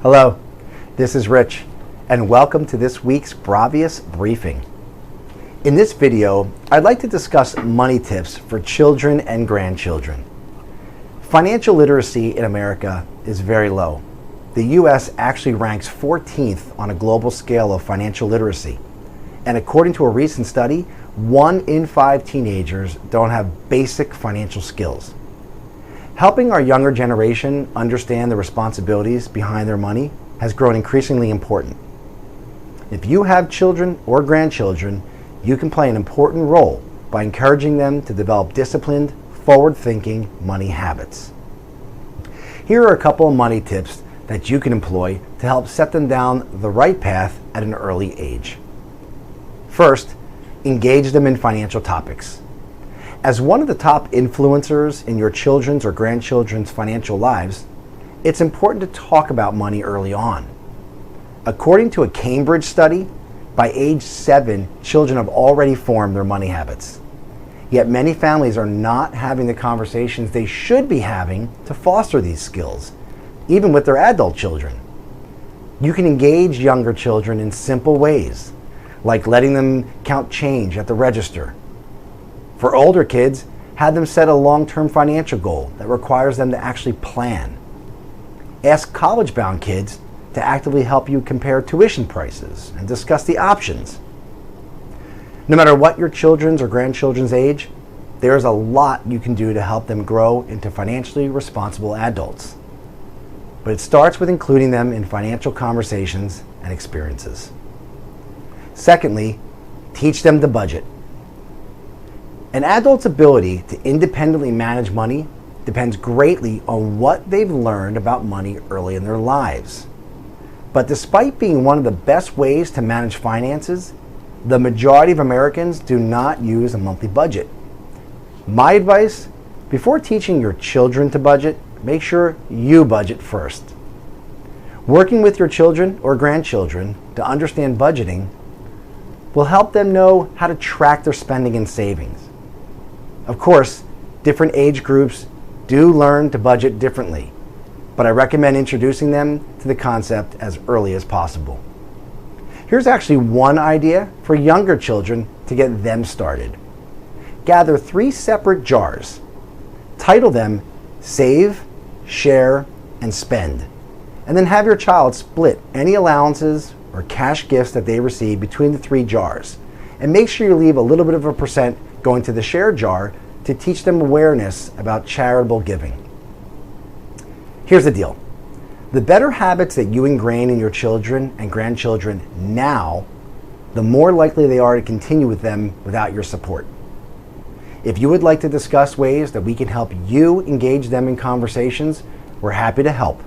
Hello, this is Rich, and welcome to this week's Bravias briefing. In this video, I'd like to discuss money tips for children and grandchildren. Financial literacy in America is very low. The U.S. actually ranks 14th on a global scale of financial literacy. And according to a recent study, 1 in 5 teenagers don't have basic financial skills. Helping our younger generation understand the responsibilities behind their money has grown increasingly important. If you have children or grandchildren, you can play an important role by encouraging them to develop disciplined, forward-thinking money habits. Here are a couple of money tips that you can employ to help set them down the right path at an early age. First, engage them in financial topics. As one of the top influencers in your children's or grandchildren's financial lives, it's important to talk about money early on. According to a Cambridge study, by age 7, children have already formed their money habits. Yet many families are not having the conversations they should be having to foster these skills, even with their adult children. You can engage younger children in simple ways, like letting them count change at the register. For older kids, have them set a long-term financial goal that requires them to actually plan. Ask college-bound kids to actively help you compare tuition prices and discuss the options. No matter what your children's or grandchildren's age, there is a lot you can do to help them grow into financially responsible adults. But it starts with including them in financial conversations and experiences. Secondly, teach them to budget. An adult's ability to independently manage money depends greatly on what they've learned about money early in their lives. But despite being one of the best ways to manage finances, the majority of Americans do not use a monthly budget. My advice, before teaching your children to budget, make sure you budget first. Working with your children or grandchildren to understand budgeting will help them know how to track their spending and savings. Of course, different age groups do learn to budget differently, but I recommend introducing them to the concept as early as possible. Here's actually one idea for younger children to get them started. Gather 3 separate jars. Title them Save, Share, and Spend, and then have your child split any allowances or cash gifts that they receive between the 3 jars. And make sure you leave a little bit of a percent going to the share jar to teach them awareness about charitable giving. Here's the deal. The better habits that you ingrain in your children and grandchildren now, the more likely they are to continue with them without your support. If you would like to discuss ways that we can help you engage them in conversations, we're happy to help.